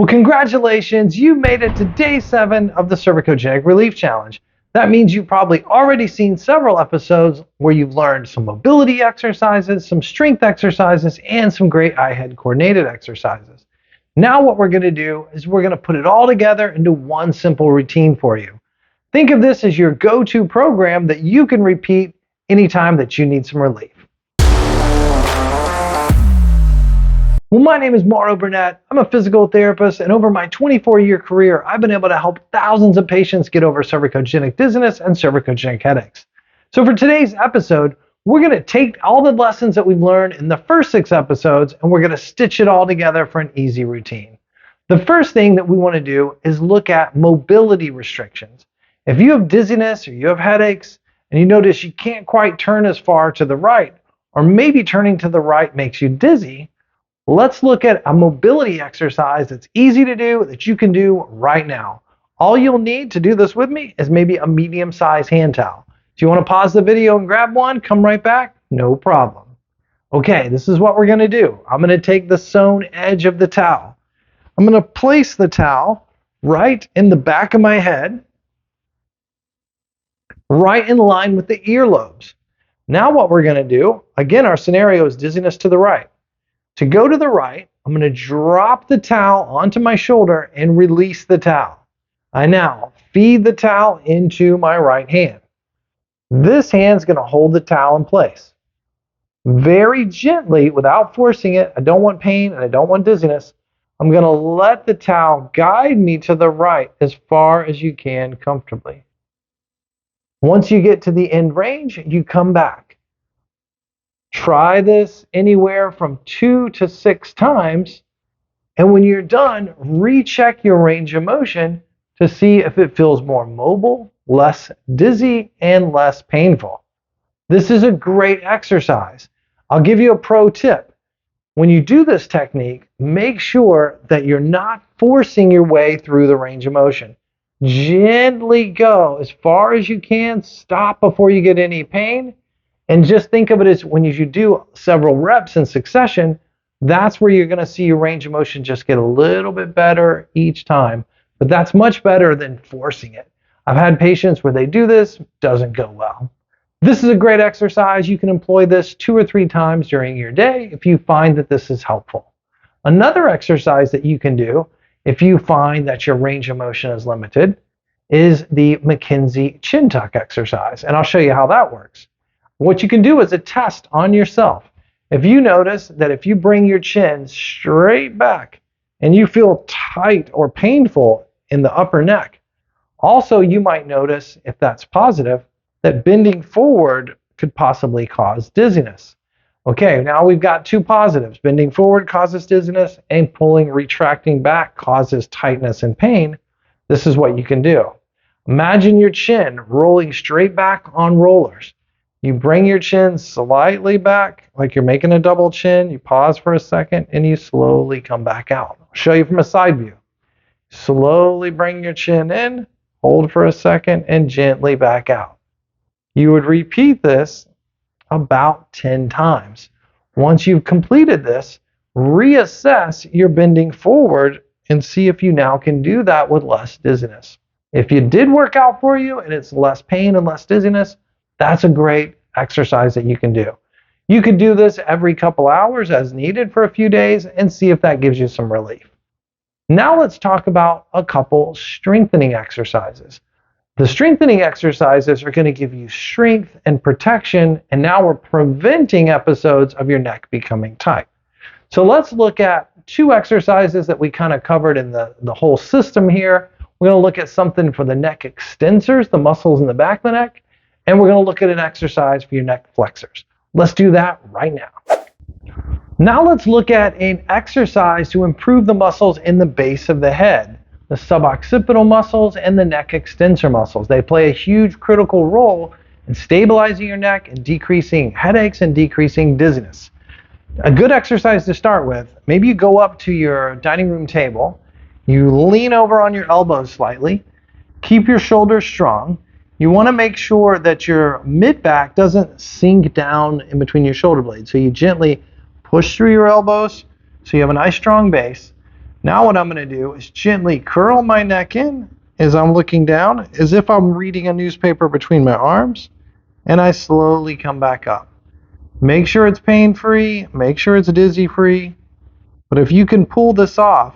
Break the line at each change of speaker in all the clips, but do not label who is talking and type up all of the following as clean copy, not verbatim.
Well, congratulations, you made it to day 7 of the Cervicogenic Relief Challenge. That means you've probably already seen several episodes where you've learned some mobility exercises, some strength exercises, and some great eye-head coordinated exercises. Now what we're going to do is we're going to put it all together into one simple routine for you. Think of this as your go-to program that you can repeat anytime that you need some relief. Well, my name is Mauro Burnett. I'm a physical therapist, and over my 24-year career, I've been able to help thousands of patients get over cervicogenic dizziness and cervicogenic headaches. So for today's episode, we're going to take all the lessons that we've learned in the first 6 episodes, and we're going to stitch it all together for an easy routine. The first thing that we want to do is look at mobility restrictions. If you have dizziness or you have headaches, and you notice you can't quite turn as far to the right, or maybe turning to the right makes you dizzy, let's look at a mobility exercise that's easy to do, that you can do right now. All you'll need to do this with me is maybe a medium-sized hand towel. If you want to pause the video and grab one, come right back, no problem. Okay, this is what we're going to do. I'm going to take the sewn edge of the towel. I'm going to place the towel right in the back of my head, right in line with the earlobes. Now what we're going to do, again, our scenario is dizziness to the right. To go to the right, I'm going to drop the towel onto my shoulder and release the towel. I now feed the towel into my right hand. This hand's going to hold the towel in place. Very gently, without forcing it, I don't want pain and I don't want dizziness, I'm going to let the towel guide me to the right as far as you can comfortably. Once you get to the end range, you come back. Try this anywhere from 2 to 6 times, and when you're done, recheck your range of motion to see if it feels more mobile, less dizzy, and less painful. This is a great exercise. I'll give you a pro tip. When you do this technique, make sure that you're not forcing your way through the range of motion. Gently go as far as you can, stop before you get any pain, and just think of it as when you do several reps in succession, that's where you're going to see your range of motion just get a little bit better each time. But that's much better than forcing it. I've had patients where they do this, doesn't go well. This is a great exercise. You can employ this 2 or 3 times during your day if you find that this is helpful. Another exercise that you can do if you find that your range of motion is limited is the McKenzie chin tuck exercise. And I'll show you how that works. What you can do is a test on yourself. If you notice that if you bring your chin straight back and you feel tight or painful in the upper neck, also you might notice, if that's positive, that bending forward could possibly cause dizziness. Okay, now we've got 2 positives. Bending forward causes dizziness and retracting back causes tightness and pain. This is what you can do. Imagine your chin rolling straight back on rollers. You bring your chin slightly back, like you're making a double chin. You pause for a second, and you slowly come back out. I'll show you from a side view. Slowly bring your chin in, hold for a second, and gently back out. You would repeat this about 10 times. Once you've completed this, reassess your bending forward and see if you now can do that with less dizziness. If it did work out for you and it's less pain and less dizziness, that's a great exercise that you can do. You could do this every couple hours as needed for a few days and see if that gives you some relief. Now let's talk about a couple strengthening exercises. The strengthening exercises are going to give you strength and protection, and now we're preventing episodes of your neck becoming tight. So let's look at 2 exercises that we kind of covered in the whole system here. We're going to look at something for the neck extensors, the muscles in the back of the neck, and we're going to look at an exercise for your neck flexors. Let's do that right now. Now let's look at an exercise to improve the muscles in the base of the head, the suboccipital muscles and the neck extensor muscles. They play a huge critical role in stabilizing your neck and decreasing headaches and decreasing dizziness. A good exercise to start with, maybe you go up to your dining room table, you lean over on your elbows slightly, keep your shoulders strong. You want to make sure that your mid-back doesn't sink down in between your shoulder blades. So you gently push through your elbows so you have a nice strong base. Now what I'm going to do is gently curl my neck in as I'm looking down, as if I'm reading a newspaper between my arms, and I slowly come back up. Make sure it's pain-free, make sure it's dizzy-free, but if you can pull this off,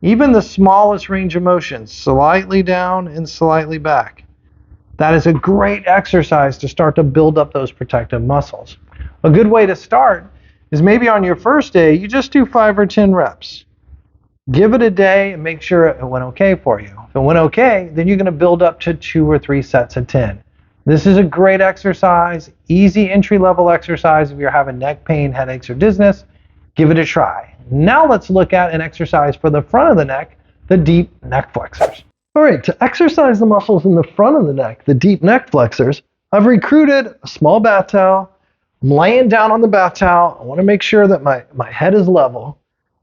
even the smallest range of motion, slightly down and slightly back, that is a great exercise to start to build up those protective muscles. A good way to start is maybe on your first day, you just do 5 or 10 reps. Give it a day and make sure it went okay for you. If it went okay, then you're going to build up to 2 or 3 sets of 10. This is a great exercise, easy entry-level exercise if you're having neck pain, headaches, or dizziness. Give it a try. Now let's look at an exercise for the front of the neck, the deep neck flexors. All right, to exercise the muscles in the front of the neck, the deep neck flexors, I've recruited a small bath towel. I'm laying down on the bath towel. I want to make sure that my head is level.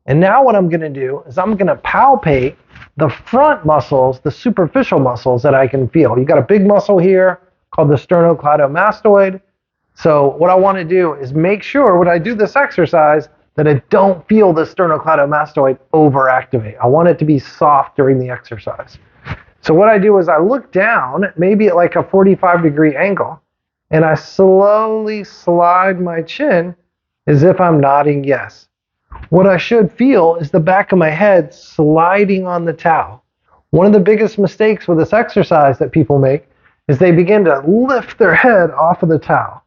And now what I'm going to do is I'm going to palpate the front muscles, the superficial muscles that I can feel. You got a big muscle here called the sternocleidomastoid. So what I want to do is make sure when I do this exercise that I don't feel the sternocleidomastoid overactivate. I want it to be soft during the exercise. So what I do is I look down, maybe at like a 45-degree angle, and I slowly slide my chin as if I'm nodding yes. What I should feel is the back of my head sliding on the towel. One of the biggest mistakes with this exercise that people make is they begin to lift their head off of the towel.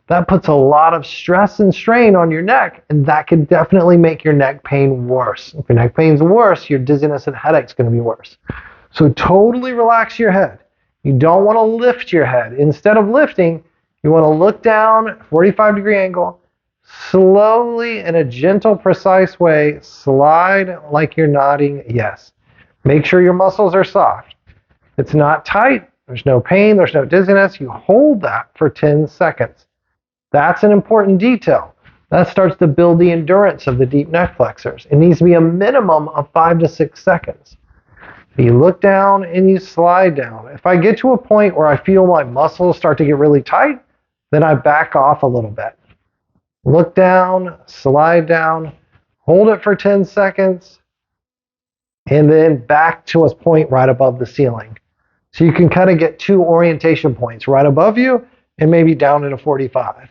That puts a lot of stress and strain on your neck, and that can definitely make your neck pain worse. If your neck pain's worse, your dizziness and headache's going to be worse. So totally relax your head. You don't want to lift your head. Instead of lifting, you want to look down, 45-degree angle, slowly in a gentle, precise way, slide like you're nodding yes. Make sure your muscles are soft. It's not tight. There's no pain. There's no dizziness. You hold that for 10 seconds. That's an important detail. That starts to build the endurance of the deep neck flexors. It needs to be a minimum of 5 to 6 seconds. You look down and you slide down. If I get to a point where I feel my muscles start to get really tight, then I back off a little bit. Look down, slide down, hold it for 10 seconds, and then back to a point right above the ceiling. So you can kind of get 2 orientation points, right above you and maybe down at a 45.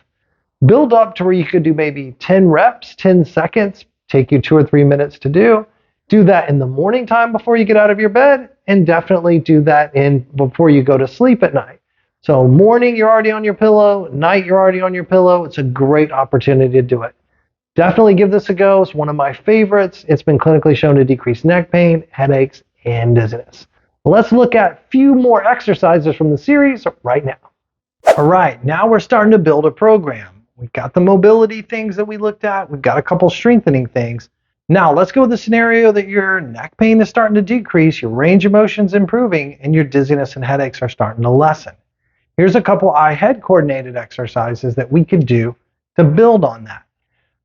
Build up to where you could do maybe 10 reps, 10 seconds, take you 2 or 3 minutes to do. Do that in the morning time before you get out of your bed, and definitely do that before you go to sleep at night. So morning, you're already on your pillow. Night, you're already on your pillow. It's a great opportunity to do it. Definitely give this a go. It's one of my favorites. It's been clinically shown to decrease neck pain, headaches, and dizziness. Let's look at a few more exercises from the series right now. All right, now we're starting to build a program. We've got the mobility things that we looked at. We've got a couple strengthening things. Now let's go with the scenario that your neck pain is starting to decrease, your range of motion's improving, and your dizziness and headaches are starting to lessen. Here's a couple eye-head coordinated exercises that we could do to build on that.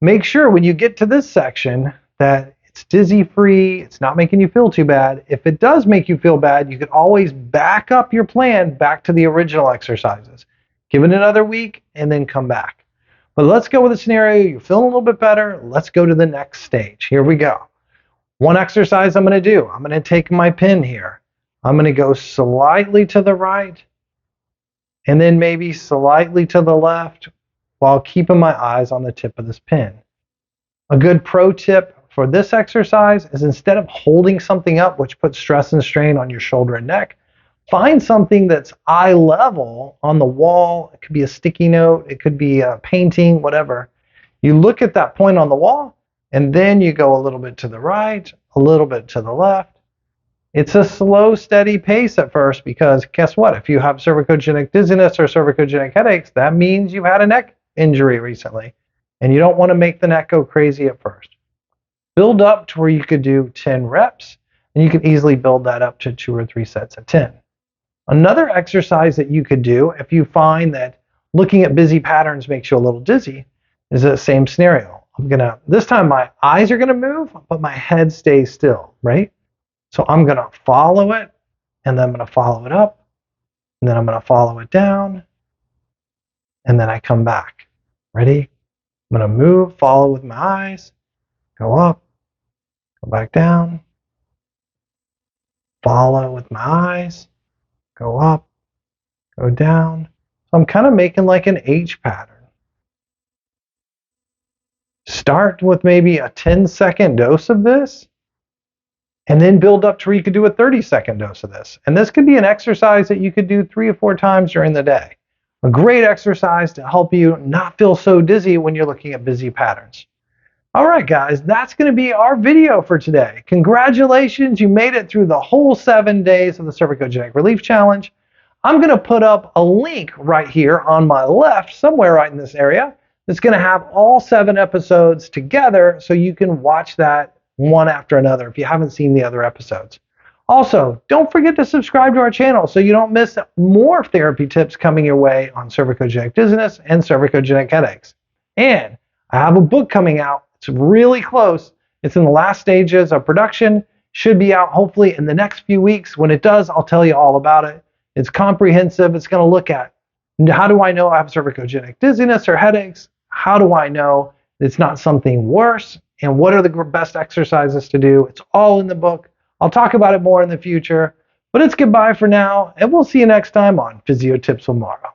Make sure when you get to this section that it's dizzy-free, it's not making you feel too bad. If it does make you feel bad, you can always back up your plan back to the original exercises. Give it another week and then come back. But let's go with a scenario. You're feeling a little bit better. Let's go to the next stage. Here we go. One exercise I'm going to do. I'm going to take my pin here. I'm going to go slightly to the right and then maybe slightly to the left while keeping my eyes on the tip of this pin. A good pro tip for this exercise is instead of holding something up, which puts stress and strain on your shoulder and neck, find something that's eye level on the wall. It could be a sticky note. It could be a painting, whatever. You look at that point on the wall, and then you go a little bit to the right, a little bit to the left. It's a slow, steady pace at first because guess what? If you have cervicogenic dizziness or cervicogenic headaches, that means you've had a neck injury recently, and you don't want to make the neck go crazy at first. Build up to where you could do 10 reps, and you can easily build that up to 2 or 3 sets of 10. Another exercise that you could do if you find that looking at busy patterns makes you a little dizzy is the same scenario. This time my eyes are gonna move, but my head stays still, right? So I'm gonna follow it, and then I'm gonna follow it up, and then I'm gonna follow it down, and then I come back. Ready? I'm gonna move, follow with my eyes, go up, Go back down. Follow with my eyes. Go up. Go down. So I'm kind of making like an H pattern. Start with maybe a 10-second dose of this, and then build up to where you could do a 30-second dose of this. And this could be an exercise that you could do 3 or 4 times during the day. A great exercise to help you not feel so dizzy when you're looking at busy patterns. All right, guys, that's going to be our video for today. Congratulations, you made it through the whole 7 days of the Cervicogenic Relief Challenge. I'm going to put up a link right here on my left, somewhere right in this area, that's going to have all 7 episodes together so you can watch that one after another if you haven't seen the other episodes. Also, don't forget to subscribe to our channel so you don't miss more therapy tips coming your way on cervicogenic dizziness and cervicogenic headaches. And I have a book coming out. It's really close. It's in the last stages of production. Should be out hopefully in the next few weeks. When it does, I'll tell you all about it. It's comprehensive. It's going to look at how do I know I have cervicogenic dizziness or headaches? How do I know it's not something worse? And what are the best exercises to do? It's all in the book. I'll talk about it more in the future. But it's goodbye for now, and we'll see you next time on Physio Tips with Mauro.